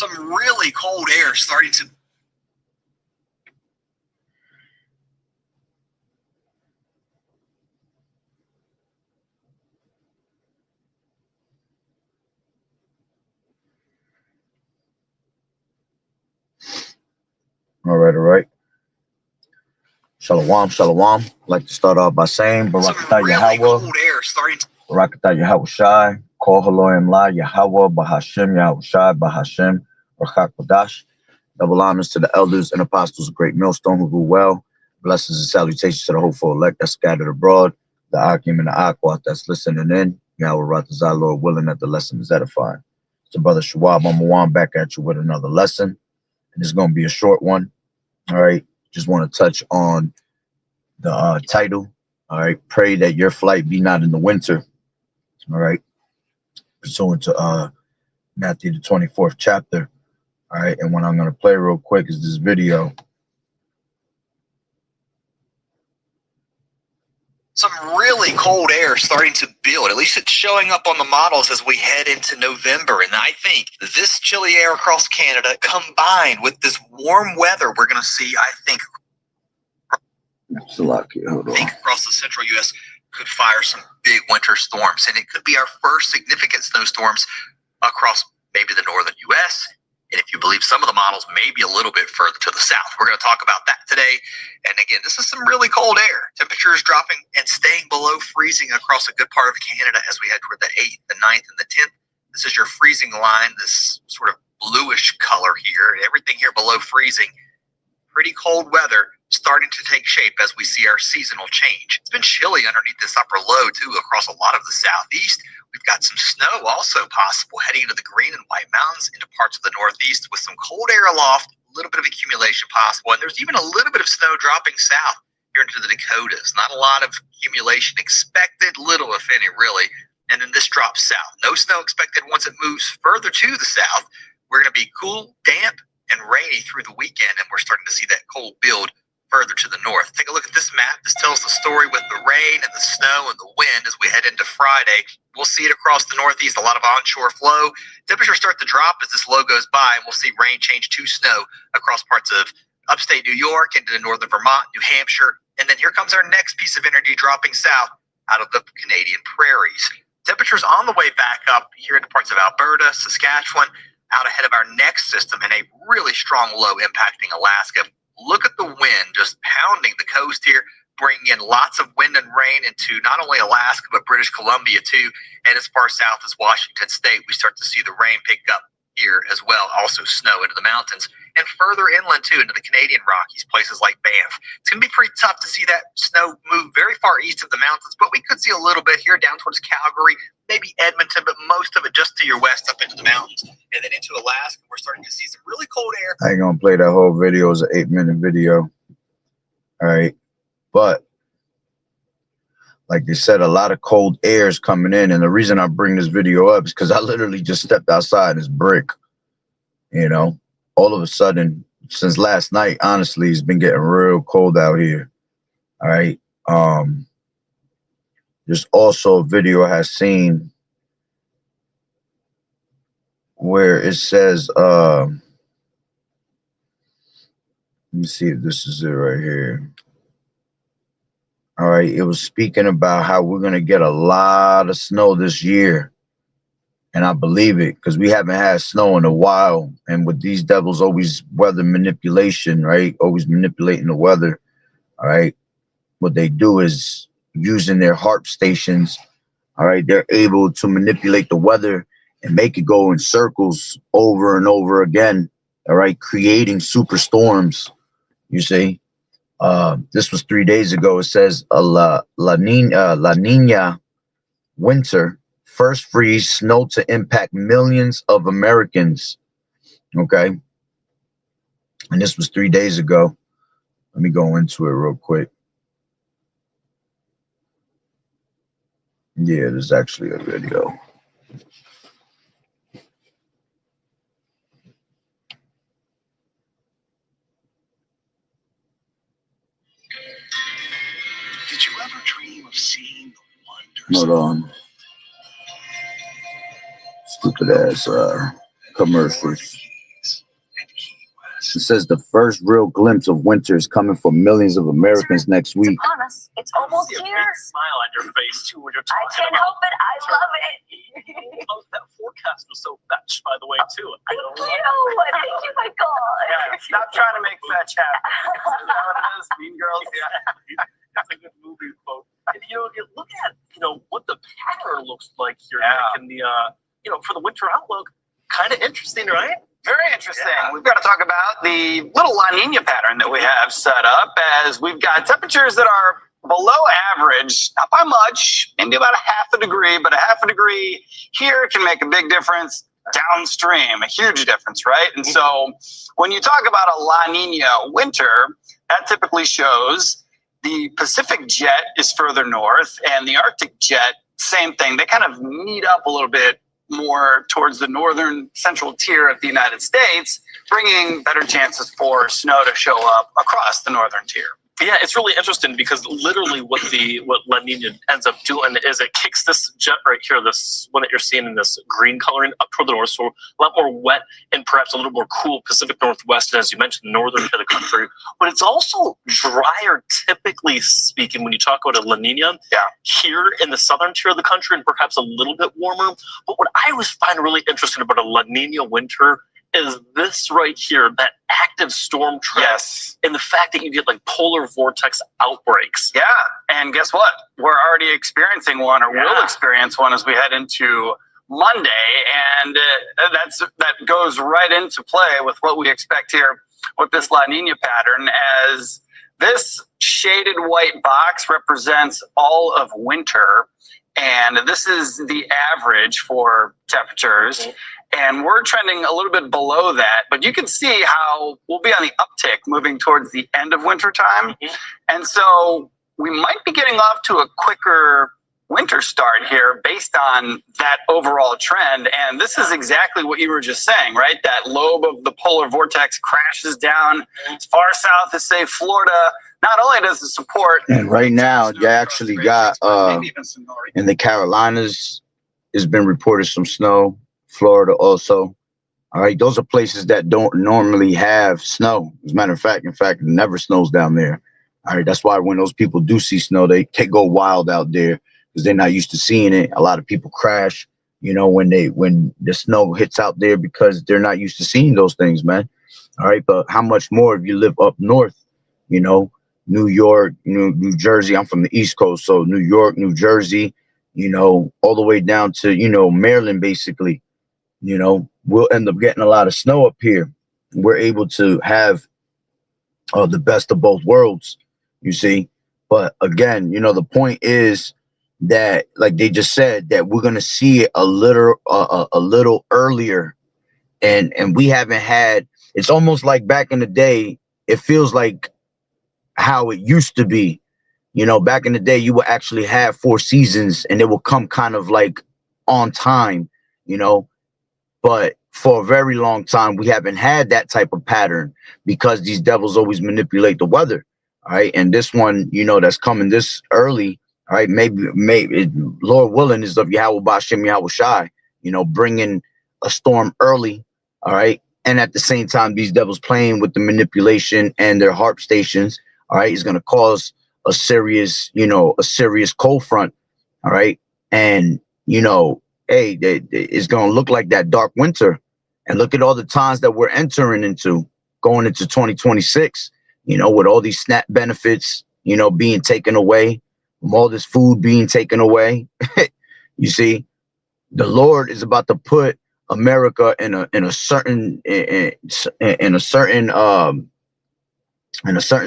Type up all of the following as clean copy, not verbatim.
some really cold air starting to. All right. Shalom, shalom. I'd like to start off by saying Barakatah Yahweh, Barakatah Yahweh Shai, Kol Haloim La Yahweh, Bahashem Yahweh Shai, Bahashem, Rachak Kodash. Double honors to the elders and apostles of Great Millstone who rule well. Blessings and salutations to the hopeful elect that's scattered abroad, the Akim and the Akwat that's listening in. Yahweh Ratazah, Lord willing that the lesson is edifying. So, Brother Shawab, I'm one back at you with another lesson. And it's going to be a short one. All right. Just want to touch on the title. All right. Pray that your flight be not in the winter. All right. Pursuant to Matthew, the 24th chapter. All right. And what I'm going to play real quick is this video. Some really cold air starting to build. At least it's showing up on the models as we head into November. And I think this chilly air across Canada combined with this warm weather we're going to see, I think across the central U.S. could fire some big winter storms. And it could be our first significant snowstorms across maybe the northern U.S., and if you believe some of the models, maybe a little bit further to the south. We're going to talk about that today. And again, this is some really cold air. Temperatures dropping and staying below freezing across a good part of Canada as we head toward the 8th, the 9th, and the 10th. This is your freezing line, this sort of bluish color here. Everything here below freezing. Pretty cold weather starting to take shape as we see our seasonal change. It's been chilly underneath this upper low, too, across a lot of the southeast. We've got some snow also possible heading into the Green and White Mountains, into parts of the northeast with some cold air aloft, a little bit of accumulation possible. And there's even a little bit of snow dropping south here into the Dakotas. Not a lot of accumulation expected, little if any, really. And then this drops south. No snow expected once it moves further to the south. We're going to be cool, damp, and rainy through the weekend, and we're starting to see that cold build further to the north. Take a look at this map. This tells the story with the rain and the snow and the wind as we head into Friday. We'll see it across the northeast, a lot of onshore flow. Temperatures start to drop as this low goes by, and we'll see rain change to snow across parts of upstate New York into northern Vermont, New Hampshire. And then here comes our next piece of energy dropping south out of the Canadian prairies. Temperatures on the way back up here into parts of Alberta, Saskatchewan, out ahead of our next system, and a really strong low impacting Alaska. Look at the wind just pounding the coast here, bringing in lots of wind and rain into not only Alaska, but British Columbia too. And as far south as Washington State, we start to see the rain pick up here as well. Also snow into the mountains and further inland too, into the Canadian Rockies, places like Banff. It's going to be pretty tough to see that snow move very far east of the mountains, but we could see a little bit here down towards Calgary, maybe Edmonton, but most of it just to your west up into the mountains. And then into Alaska, we're starting to see some really cold air. I ain't going to play that whole video. It's an 8-minute video. All right. But like they said, a lot of cold air is coming in. And the reason I bring this video up is because I literally just stepped outside and it's brick. You know, all of a sudden, since last night, honestly, it's been getting real cold out here. All right. There's also a video I have seen where it says, let me see if this is it right here. All right. It was speaking about how we're going to get a lot of snow this year. And I believe it because we haven't had snow in a while. And with these devils, always weather manipulation, right? Always manipulating the weather. All right. What they do is using their HAARP stations. All right. They're able to manipulate the weather and make it go in circles over and over again. All right. Creating superstorms. You see, this was 3 days ago. It says La Nina winter. First freeze, snow to impact millions of Americans. Okay. And this was 3 days ago. Let me go into it real quick. Yeah, there's actually a video. Did you ever dream of seeing the wonders? Hold on. Stupid ass commercials. It says the first real glimpse of winter is coming for millions of Americans next week. It's upon us. It's almost See a here. big smile on your face too when you're I talking can't about help it. I love it. Oh, that forecast was so fetch, by the way, too. Thank you. Thank you, Michael. Yeah, stop trying to make fetch happen. Is that what it is? Mean Girls? Yeah. That's a good movie quote. And, you look at, what the pattern looks like here, Yeah. Nick, and the, for the winter outlook, kind of interesting, right? Very interesting. Yeah. We've got to talk about the little La Nina pattern that we have set up, as we've got temperatures that are below average, not by much, maybe about a half a degree, but a half a degree here can make a big difference downstream, a huge difference, right? And so when you talk about a La Nina winter, that typically shows the Pacific jet is further north and the Arctic jet, same thing. They kind of meet up a little bit more towards the northern central tier of the United States, bringing better chances for snow to show up across the northern tier. Yeah, it's really interesting because literally what La Nina ends up doing is it kicks this jet right here, this one that you're seeing in this green coloring up toward the north, so a lot more wet and perhaps a little more cool Pacific Northwest, and as you mentioned, the northern part of the country. But it's also drier, typically speaking, when you talk about a La Nina here in the southern tier of the country and perhaps a little bit warmer. But what I always find really interesting about a La Nina winter is this right here, that active storm trend. Yes. And the fact that you get like polar vortex outbreaks. Yeah. And guess what? We're already experiencing one, or will experience one as we head into Monday. And that goes right into play with what we expect here with this La Nina pattern, as this shaded white box represents all of winter. And this is the average for temperatures. And we're trending a little bit below that, but you can see how we'll be on the uptick moving towards the end of winter time. And so we might be getting off to a quicker winter start here based on that overall trend. And this is exactly what you were just saying, right? That lobe of the polar vortex crashes down as far south as, say, Florida. Not only does it support, And right now, you actually got in the Carolinas, it's been reported some snow. Florida also. All right, those are places that don't normally have snow. As a matter of fact, it never snows down there. All right, that's why when those people do see snow, they can go wild out there because they're not used to seeing it. A lot of people crash, when the snow hits out there because they're not used to seeing those things, man. All right, but how much more if you live up north, New York, New Jersey. I'm from the East Coast, so New York, New Jersey, all the way down to, Maryland, basically. We'll end up getting a lot of snow up here. We're able to have the best of both worlds, you see. But again, the point is that, like they just said, that we're gonna see it a little earlier, and we haven't had. It's almost like back in the day. It feels like how it used to be. Back in the day, you would actually have 4 seasons, and they will come kind of like on time, But for a very long time, we haven't had that type of pattern because these devils always manipulate the weather. All right. And this one, that's coming this early. All right. Maybe Lord willing is of Yahweh Bashem Yahweh Shai, bringing a storm early. All right. And at the same time, these devils playing with the manipulation and their harp stations. All right. Is going to cause a serious cold front. All right. And, hey, it's going to look like that dark winter. And look at all the times that we're entering into, going into 2026, with all these SNAP benefits, being taken away, from all this food being taken away. You see, the Lord is about to put America in a certain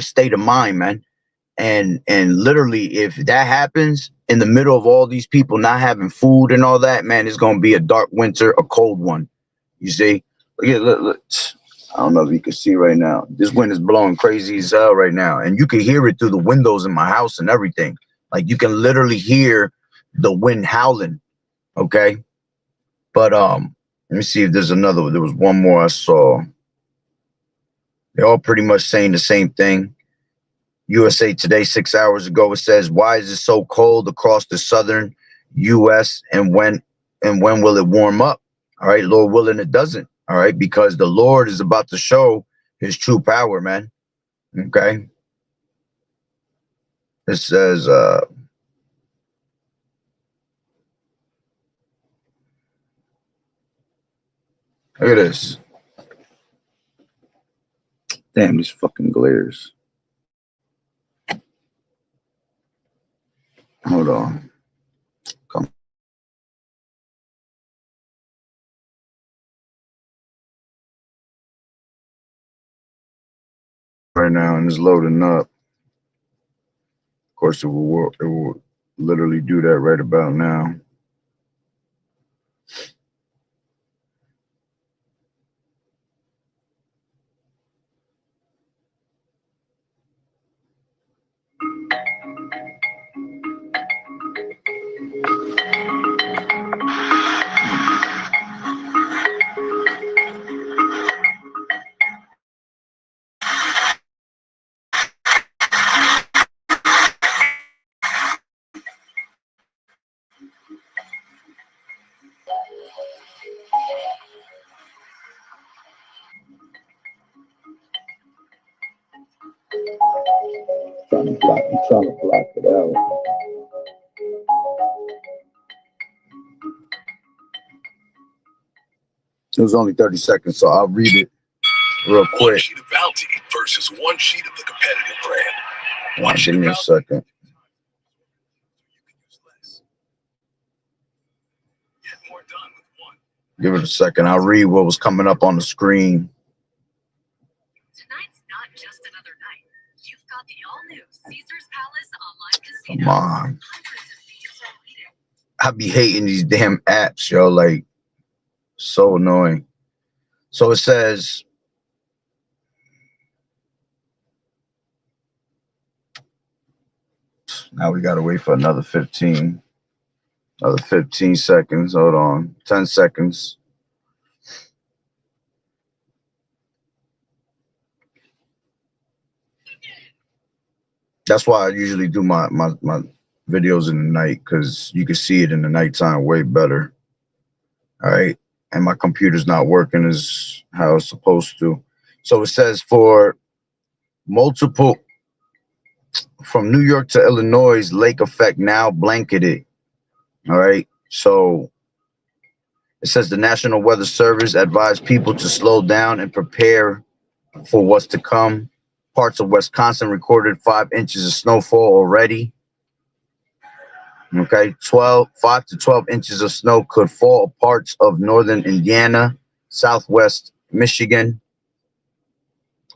state of mind, man. And literally, if that happens in the middle of all these people not having food and all that, man, it's going to be a dark winter, a cold one. You see, look. I don't know if you can see right now. This wind is blowing crazy as hell right now. And you can hear it through the windows in my house and everything. Like, you can literally hear the wind howling. Okay. But let me see if there's another one. There was one more I saw. They're all pretty much saying the same thing. USA Today 6 hours ago, it says, why is it so cold across the southern US, and when will it warm up? All right, Lord willing, it doesn't. All right, because the Lord is about to show his true power, man. Okay. It says, look at this. Damn, these fucking glares. Hold on. Come. Right now, and it's loading up. Of course, it will literally do that right about now. I'm trying to block it out. It was only 30 seconds, so I'll read it real quick. One sheet of Bounty versus one sheet of the competitive brand. Give me a second. Get more done with one. Give it a second. I'll read what was coming up on the screen. Tonight's not just another night. You've got the all-new Caesars Palace online casino. Come on. Hundreds of thieves are waiting. I be hating these damn apps, yo. Like, so annoying. So it says, now we gotta wait for another 15 seconds. Hold on. 10 seconds. That's why I usually do my videos in the night, because you can see it in the nighttime way better. All right. And my computer's not working as how it's supposed to. So it says for multiple, from New York to Illinois, lake effect now blanketed. All right. So it says the National Weather Service advised people to slow down and prepare for what's to come. Parts of Wisconsin recorded 5 inches of snowfall already. Okay, 5 to 12 inches of snow could fall parts of northern Indiana, southwest Michigan.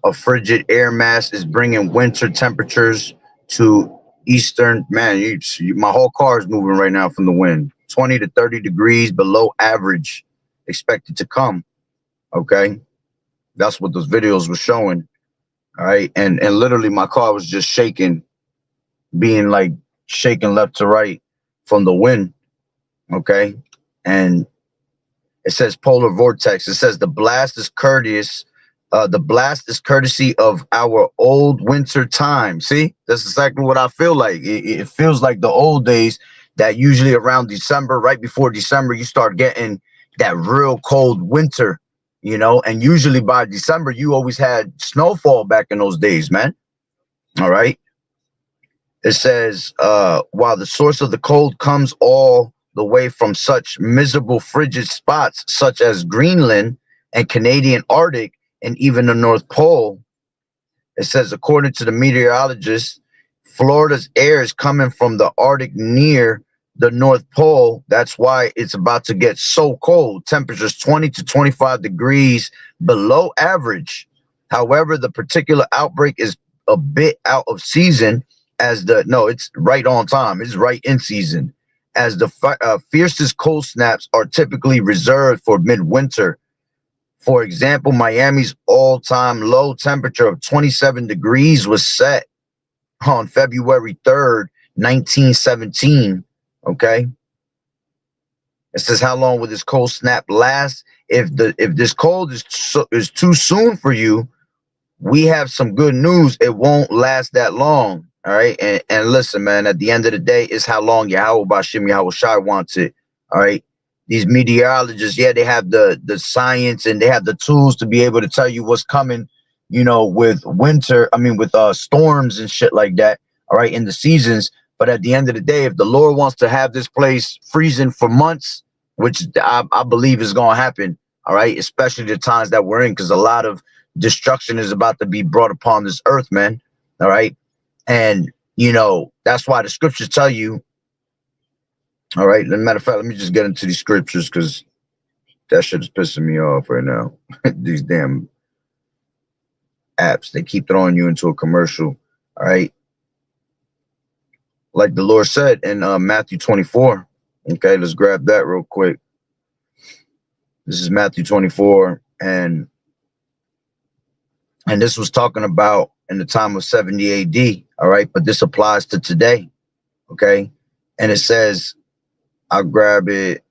A frigid air mass is bringing winter temperatures to eastern. Man, my whole car is moving right now from the wind. 20 to 30 degrees below average expected to come. Okay, that's what those videos were showing. All right, and literally my car was just shaking, being like shaking left to right from the wind. Okay, and it says polar vortex. It says the blast is courteous. The blast is courtesy of our old winter time. See, that's exactly what I feel like. It feels like the old days, that usually around December, right before December, you start getting that real cold winter, you know, and usually by December, you always had snowfall back in those days, man. All right. It says, while the source of the cold comes all the way from such miserable frigid spots, such as Greenland and Canadian Arctic, and even the North Pole, it says, according to the meteorologists, Florida's air is coming from the Arctic near the North Pole. That's why it's about to get so cold. Temperatures 20 to 25 degrees below average. However, the particular outbreak is a bit out of season, as it's right on time. It's right in season, as the fiercest cold snaps are typically reserved for midwinter. For example, Miami's all-time low temperature of 27 degrees was set on February 3rd, 1917. Okay. It says, how long will this cold snap last? If this cold is too soon for you, we have some good news. It won't last that long. All right. And listen, man, at the end of the day, it's how long Yahweh Bashim Yahweh Shai wants it. All right. These meteorologists, yeah, they have the science and they have the tools to be able to tell you what's coming you know, with winter, I mean, with storms and shit like that, all right, in the seasons. But at the end of the day, if the Lord wants to have this place freezing for months, which I believe is going to happen, all right, especially the times that we're in, because a lot of destruction is about to be brought upon this earth, man, all right? And, you know, that's why the scriptures tell you, all right, as a matter of fact, let me just get into these scriptures because that shit is pissing me off right now. These damn apps, they keep throwing you into a commercial, all right? Like the Lord said in Matthew 24. Okay, let's grab that real quick. This is Matthew 24, and this was talking about in the time of 70 AD, all right? But this applies to today, okay? And it says, I'll grab it.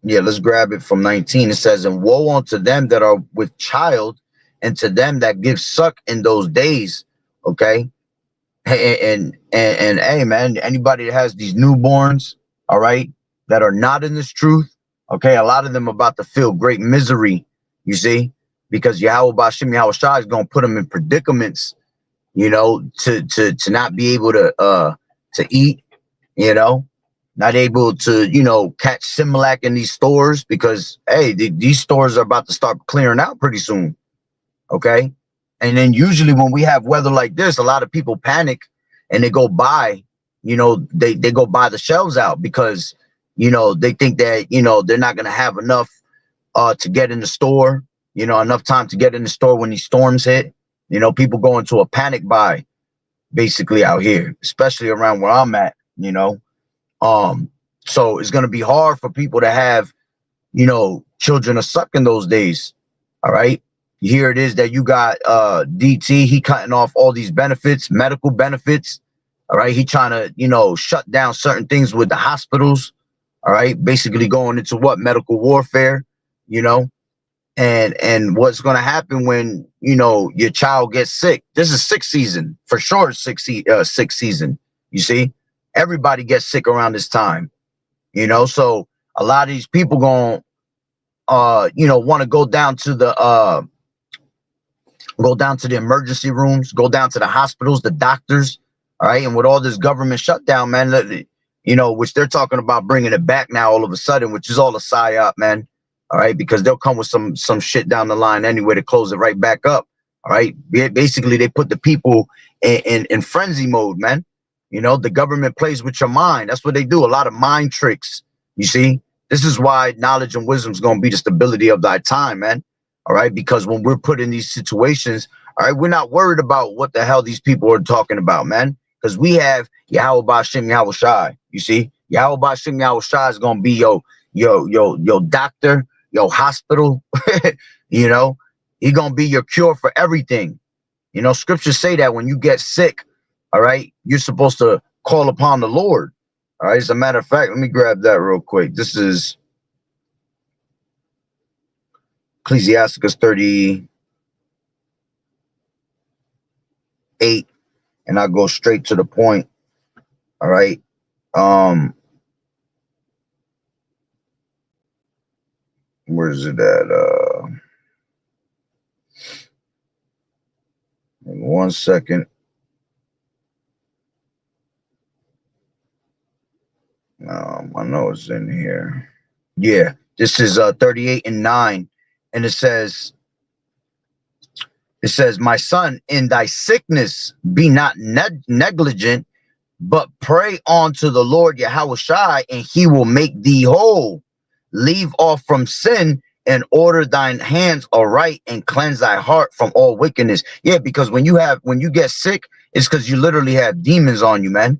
Yeah, let's grab it from 19. It says, and woe unto them that are with child, and to them that give suck in those days, okay? And hey, man, anybody that has these newborns, all right, that are not in this truth, okay, a lot of them about to feel great misery, you see, because Yahweh Bashim Yahweh Shai is going to put them in predicaments, you know, to not be able to eat, you know, not able to, you know, catch Similac in these stores because, hey, these stores are about to start clearing out pretty soon, okay? And then usually when we have weather like this, a lot of people panic and they go buy, you know, they go buy the shelves out because, you know, they think that, you know, they're not going to have enough to get in the store, you know, enough time to get in the store when these storms hit. You know, people go into a panic buy basically out here, especially around where I'm at, you know. So it's going to be hard for people to have, you know, children to suck in those days. All right. Here it is that you got DT, he cutting off all these benefits, medical benefits. All right. He trying to, you know, shut down certain things with the hospitals. All right. Basically going into what? Medical warfare, you know, and what's going to happen when, you know, your child gets sick. This is sick season for sure. Sick season. You see, everybody gets sick around this time, you know, so a lot of these people going, you know, want to go down to the emergency rooms, go down to the hospitals, the doctors. All right. And with all this government shutdown, man, you know, which they're talking about bringing it back now all of a sudden, which is all a psyop, man. All right. Because they'll come with some shit down the line anyway to close it right back up. All right. Basically, they put the people in frenzy mode, man. You know, the government plays with your mind. That's what they do. A lot of mind tricks. You see, this is why knowledge and wisdom is going to be the stability of thy time, man. All right. Because when we're put in these situations, all right, we're not worried about what the hell these people are talking about, man. Because we have Yahweh Bashim Yahweh Shai. You see, Yahweh Bashim Yahweh Shai is going to be your doctor, your hospital. You know, he's going to be your cure for everything. You know, scriptures say that when you get sick, all right, you're supposed to call upon the Lord. All right. As a matter of fact, let me grab that real quick. This is Ecclesiasticus 38, and I'll go straight to the point. All right. Where is it at? 1 second. I know it's in here. Yeah, this is 38 and 9, and it says, my son, in thy sickness be not negligent, but pray unto the Lord Yahweh Shai, and he will make thee whole. Leave off from sin and order thine hands aright and cleanse thy heart from all wickedness. Yeah, because when you get sick, it's because you literally have demons on you, man.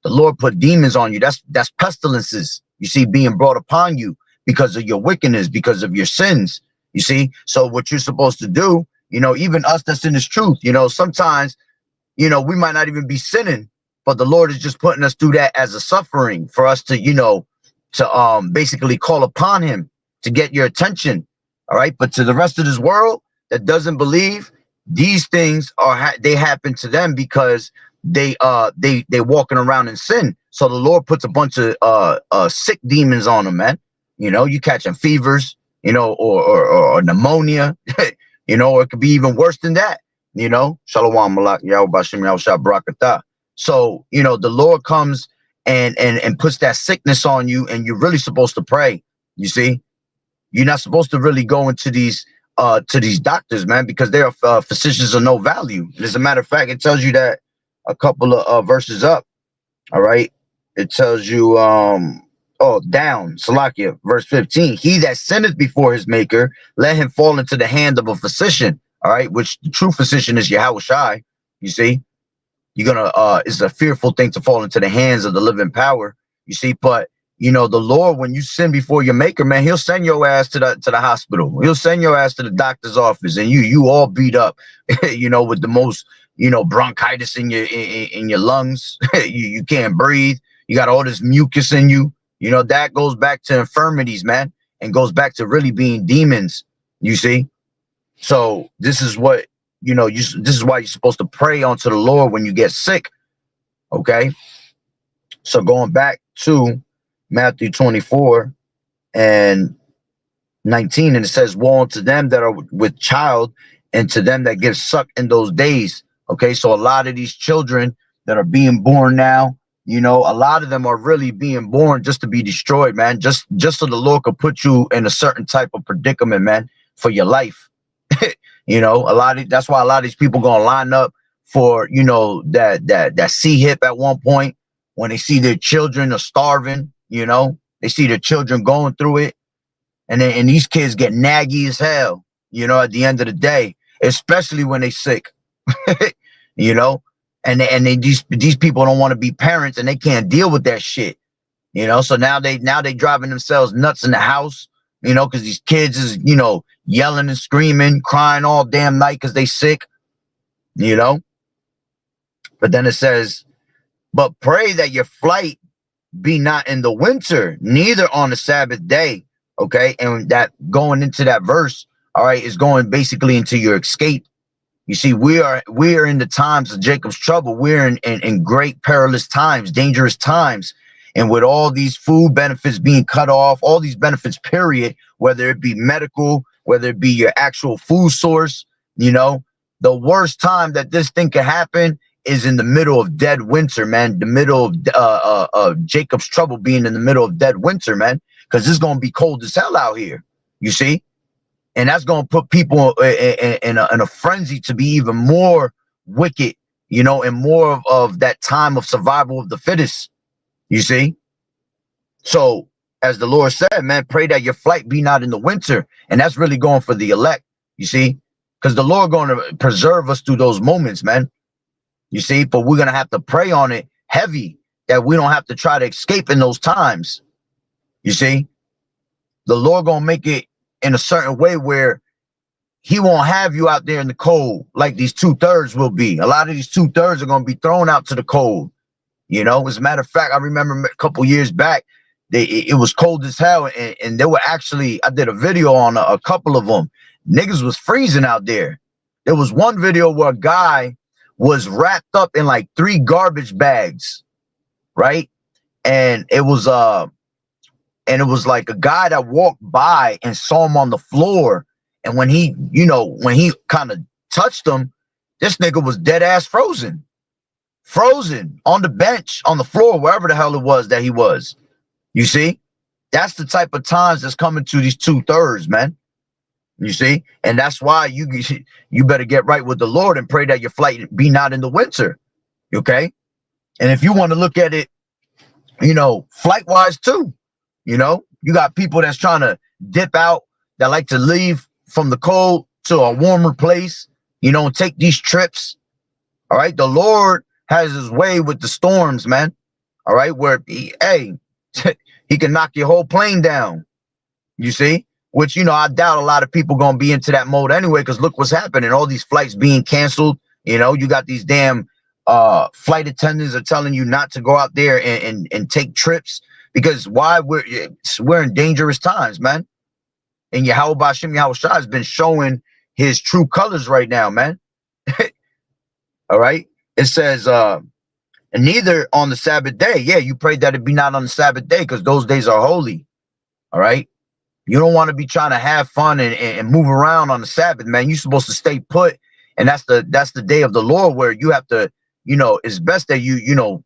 The Lord put demons on you. That's pestilences, you see, being brought upon you because of your wickedness, because of your sins, you see. So what you're supposed to do, you know, even us that's in this truth, you know, sometimes, you know, we might not even be sinning, but the Lord is just putting us through that as a suffering for us to, you know, to basically call upon him to get your attention. All right. But to the rest of this world that doesn't believe, these things they happen to them because they walking around in sin. So the Lord puts a bunch of sick demons on them, man. You know, you catching fevers, you know, or pneumonia, you know, or it could be even worse than that, you know. Shalom Malak Yahweh Bashim Yahushua Barakatah. So, you know, the Lord comes and puts that sickness on you, and you're really supposed to pray. You see, you're not supposed to really go into these doctors, man, because they're physicians of no value. And as a matter of fact, it tells you that a couple of verses up. All right, it tells you down Salakia, verse 15. He that sinneth before his maker, let him fall into the hand of a physician. All right, which the true physician is Yahweh Shai. You see, you're gonna it's a fearful thing to fall into the hands of the living power. You see, but you know, the Lord, when you sin before your maker, man, he'll send your ass to the hospital. He'll send your ass to the doctor's office, and you all beat up, you know, with the most, you know, bronchitis in your lungs. you can't breathe. You got all this mucus in you. You know, that goes back to infirmities, man, and goes back to really being demons. You see, so this is what, you know, this is why you're supposed to pray unto the Lord when you get sick. Okay, so going back to Matthew 24 and 19, and it says, woe unto them that are with child, and to them that give suck in those days. Okay, so a lot of these children that are being born now, you know, a lot of them are really being born just to be destroyed, man. Just so the Lord could put you in a certain type of predicament, man, for your life. You know, that's why a lot of these people gonna line up for, you know, that C-hip at one point when they see their children are starving. You know, they see their children going through it, and these kids get naggy as hell. You know, at the end of the day, especially when they sick. You know, and these people don't want to be parents, and they can't deal with that shit. You know, so now they driving themselves nuts in the house. You know, because these kids is, you know, yelling and screaming, crying all damn night because they sick. You know, but then it says, but pray that your flight be not in the winter, neither on the Sabbath day. Okay, and that going into that verse, all right, is going basically into your escape. You see, we are in the times of Jacob's trouble. We're in great perilous times, dangerous times. And with all these food benefits being cut off, all these benefits, period, whether it be medical, whether it be your actual food source, you know, the worst time that this thing could happen is in the middle of dead winter, man. The middle of Jacob's trouble being in the middle of dead winter, man, because it's going to be cold as hell out here, you see? And that's going to put people in a frenzy to be even more wicked, you know, and more of that time of survival of the fittest, you see? So, as the Lord said, man, pray that your flight be not in the winter. And that's really going for the elect, you see? Because the Lord going to preserve us through those moments, man. You see? But we're going to have to pray on it heavy, that we don't have to try to escape in those times. You see? The Lord going to make it in a certain way where he won't have you out there in the cold like these 2/3 will be. A lot of these 2/3 are going to be thrown out to the cold. You know, as a matter of fact, I remember a couple years back, it was cold as hell. And they were actually, I did a video on a couple of them. Niggas was freezing out there. There was one video where a guy was wrapped up in like 3 garbage bags, right? And it was like a guy that walked by and saw him on the floor. And when he kind of touched him, this nigga was dead ass frozen on the bench, on the floor, wherever the hell it was that he was. You see, that's the type of times that's coming to these 2/3, man. You see, and that's why you better get right with the Lord and pray that your flight be not in the winter. Okay. And if you want to look at it, you know, flight wise too, you know, you got people that's trying to dip out, that like to leave from the cold to a warmer place, you know, and take these trips. All right. The Lord has his way with the storms, man. All right. Where he can knock your whole plane down. You see, which, you know, I doubt a lot of people going to be into that mode anyway, because look what's happening. All these flights being canceled. You know, you got these damn flight attendants are telling you not to go out there and take trips, because why? We're in dangerous times, man. And Yahweh Bashim Yahweh Shai has been showing his true colors right now, man. All right. It says, and neither on the Sabbath day. Yeah, you pray that it be not on the Sabbath day, because those days are holy. All right. You don't want to be trying to have fun and move around on the Sabbath, man. You're supposed to stay put. And that's the day of the Lord where you have to, it's best that you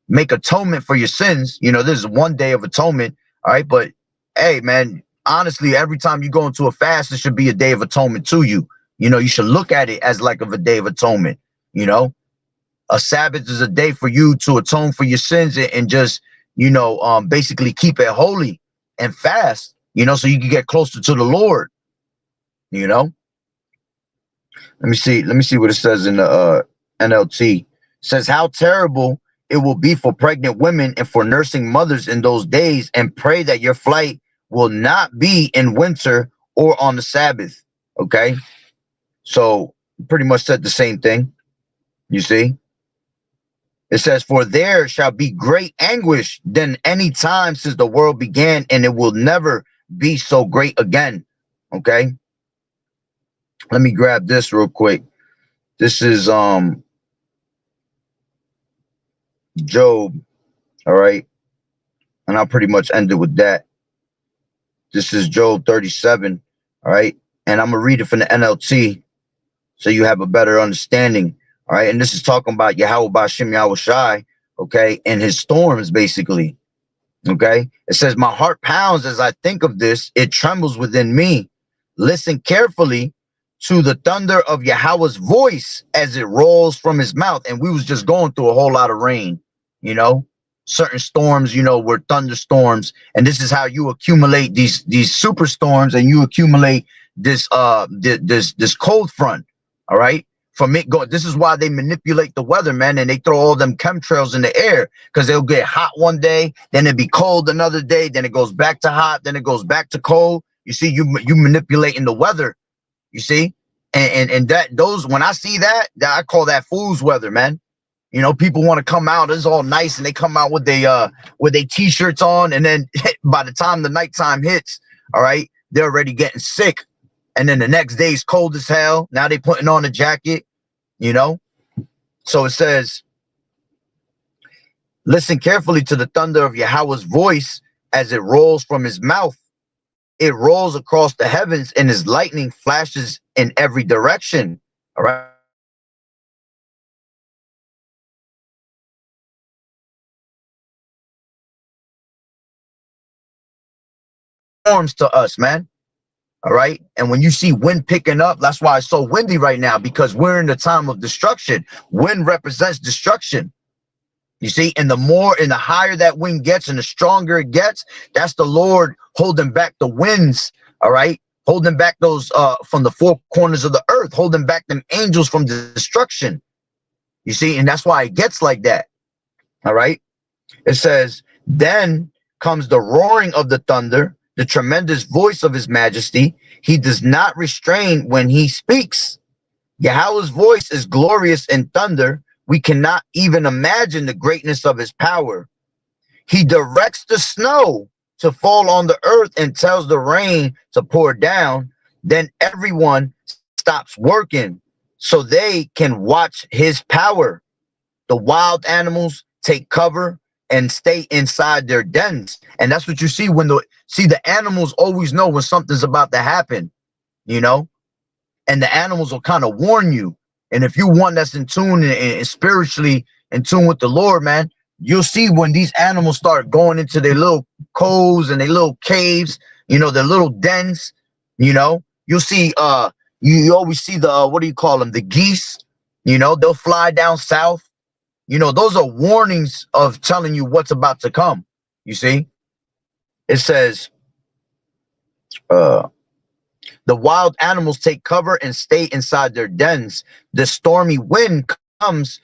make atonement for your sins. This is one day of atonement. All right. But hey, man, honestly, every time you go into a fast, it should be a day of atonement to you. You should look at it as like of a day of atonement. A Sabbath is a day for you to atone for your sins and just, basically keep it holy and fast, so you can get closer to the Lord. Let me see what it says in the NLT. It says how terrible it will be for pregnant women and for nursing mothers in those days, and pray that your flight will not be in winter or on the Sabbath. Okay. So pretty much said the same thing. You see, it says, for there shall be great anguish than any time since the world began, and it will never be so great again. Okay. Let me grab this real quick. This is Job. All right. And I'll pretty much end it with that. This is Job 37. All right. And I'm going to read it from the NLT so you have a better understanding. All right. And this is talking about Yahweh Ba'Shem Yahweh Shai. Okay. And his storms, basically. Okay. It says, my heart pounds as I think of this. It trembles within me. Listen carefully to the thunder of Yahweh's voice as it rolls from his mouth. And we was just going through a whole lot of rain, certain storms, were thunderstorms. And this is how you accumulate these superstorms, and you accumulate this cold front. All right. From it going, this is why they manipulate the weather, man, and they throw all them chemtrails in the air, because they'll get hot one day, then it'll be cold another day, then it goes back to hot, then it goes back to cold. You see, you manipulating the weather. You see, and when I see that I call that fool's weather, man. People want to come out, it's all nice, and they come out with their t-shirts on, and then by the time the nighttime hits, all right, they're already getting sick. And then the next day's cold as hell. Now they putting on a jacket, So it says, listen carefully to the thunder of Yahweh's voice as it rolls from his mouth. It rolls across the heavens, and his lightning flashes in every direction. All right. Storms to us, man. All right. And when you see wind picking up, that's why it's so windy right now, because we're in the time of destruction. Wind represents destruction. You see, and the higher that wind gets and the stronger it gets, that's the Lord holding back the winds. All right. Holding back those from the four corners of the earth, holding back them angels from destruction. You see, and that's why it gets like that. All right. It says, then comes the roaring of the thunder, the tremendous voice of his majesty. He does not restrain when he speaks. Yahweh's voice is glorious in thunder. We cannot even imagine the greatness of his power. He directs the snow to fall on the earth and tells the rain to pour down. Then everyone stops working so they can watch his power. The wild animals take cover and stay inside their dens. And that's what you see when the animals always know when something's about to happen, and the animals will kind of warn you. And if you're one that's in tune and spiritually in tune with the Lord, man, you'll see when these animals start going into their little coves and their little caves, their little dens, you'll see, you always see the, what do you call them? The geese, they'll fly down south. Those are warnings of telling you what's about to come. You see, it says, the wild animals take cover and stay inside their dens. The stormy wind comes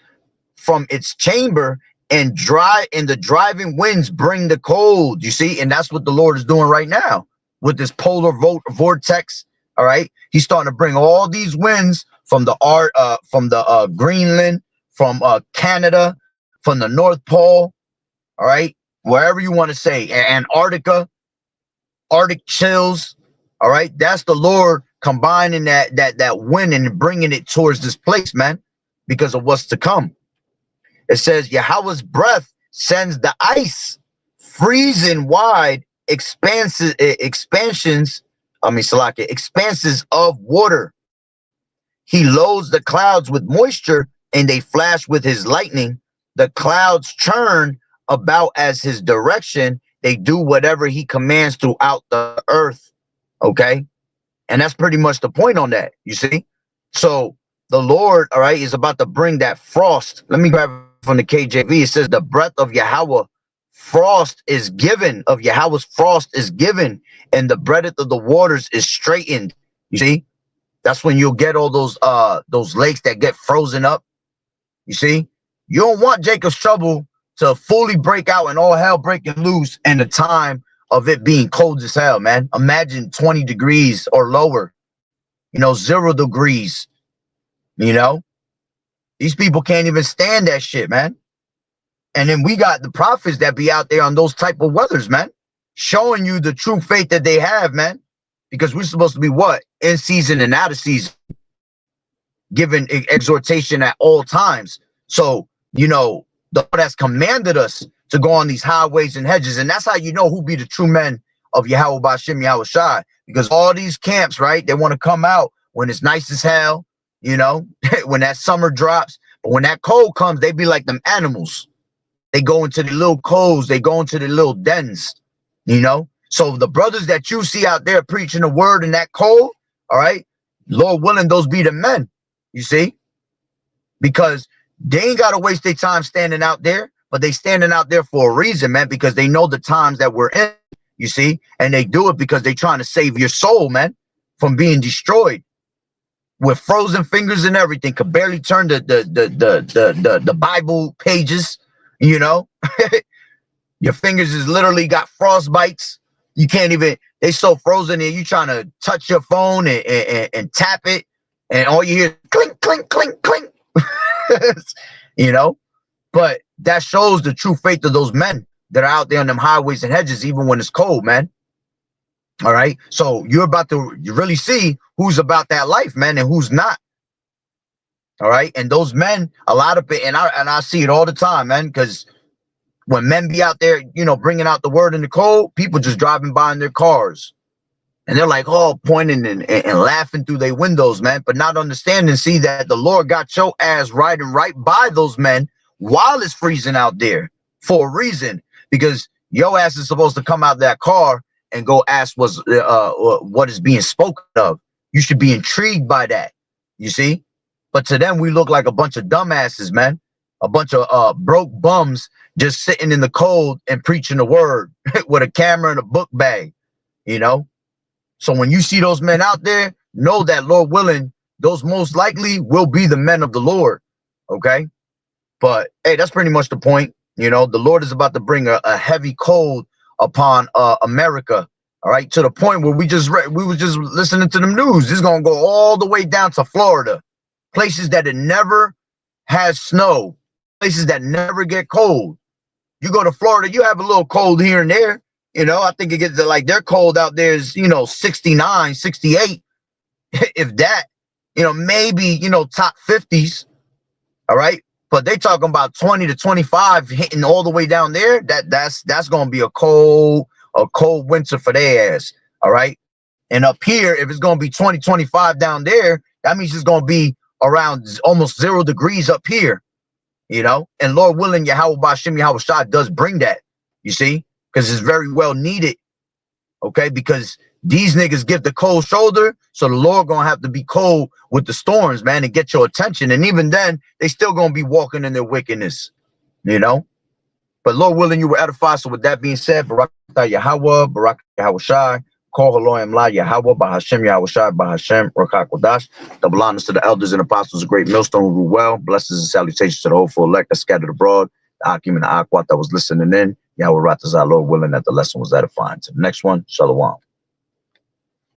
from its chamber, and the driving winds bring the cold. You see, and that's what the Lord is doing right now with this polar vortex. All right, he's starting to bring all these winds from the Greenland, from Canada, from the North Pole, all right, wherever you want to say, Antarctica, Arctic chills, all right, that's the Lord combining that wind and bringing it towards this place, man, because of what's to come. It says Yahweh's breath sends the ice freezing wide expanses of water. He loads the clouds with moisture, and they flash with his lightning. The clouds turn about as his direction. They do whatever he commands throughout the earth. Okay. And that's pretty much the point on that. You see? So the Lord, all right, is about to bring that frost. Let me grab it from the KJV. It says the breath of Yahweh frost is given, of Yahweh's frost is given, and the breadth of the waters is straightened. You see? That's when you'll get all those lakes that get frozen up. You see? You don't want Jacob's trouble to fully break out and all hell breaking loose in the time of it being cold as hell, man. Imagine 20 degrees or lower, 0 degrees, These people can't even stand that shit, man. And then we got the prophets that be out there on those type of weathers, man, showing you the true faith that they have, man. Because we're supposed to be what? In season and out of season, giving exhortation at all times. So, the Lord has commanded us to go on these highways and hedges. And that's how you know who be the true men of Yahweh B'Shem Yahweh Shai. Because all these camps, right, they want to come out when it's nice as hell, when that summer drops. But when that cold comes, they be like them animals. They go into the little coves. They go into the little dens, So the brothers that you see out there preaching the word in that cold, all right, Lord willing, those be the men, you see, because they ain't got to waste their time standing out there, but they standing out there for a reason, man, because they know the times that we're in, you see, and they do it because they trying to save your soul, man, from being destroyed with frozen fingers and everything. Could barely turn the Bible pages, Your fingers is literally got frostbites. You can't even, they so frozen and you trying to touch your phone and tap it, and all you hear is clink, clink, clink, clink. But that shows the true faith of those men that are out there on them highways and hedges, even when it's cold, man. All right. So you're about to really see who's about that life, man, and who's not. All right. And those men, a lot of it, and I see it all the time, man, because when men be out there, bringing out the word in the cold, people just driving by in their cars. And they're like, pointing and laughing through their windows, man, but not understanding, see that the Lord got your ass riding right by those men while it's freezing out there for a reason, because your ass is supposed to come out that car and go ask what is being spoken of. You should be intrigued by that, you see? But to them, we look like a bunch of dumbasses, man, a bunch of broke bums just sitting in the cold and preaching the word with a camera and a book bag, So when you see those men out there, know that, Lord willing, those most likely will be the men of the Lord. Okay. But hey, that's pretty much the point. The Lord is about to bring a heavy cold upon America. All right. To the point where we were just listening to the news. It's going to go all the way down to Florida, places that it never has snow, places that never get cold. You go to Florida, you have a little cold here and there. I think it gets to, like, their cold out there is, 69, 68, if that, maybe, top 50s. All right. But they talking about 20 to 25 hitting all the way down there. That's going to be a cold winter for their ass. All right. And up here, if it's going to be 20, 25 down there, that means it's going to be around almost 0 degrees up here, and Lord willing, Yahweh B'Shem Yahweh Shai does bring that, you see, because it's very well needed. Okay. Because these niggas give the cold shoulder. So the Lord going to have to be cold with the storms, man, and get your attention. And even then, they still going to be walking in their wickedness, But Lord willing, you were edified. So with that being said, Barak Yahweh, Barak Yahweh Shai, Call Haloim La Yahweh, Bahashem Yahweh Shai, Bahashem Rakak Wadash. Double honors to the elders and apostles, a great millstone who rule well. Blessings and salutations to the hopeful elect that scattered abroad, the Akim and the Akwat that was listening in. Yahweh Ratazah, Lord willing, that the lesson was edifying. To the next one, Shalom.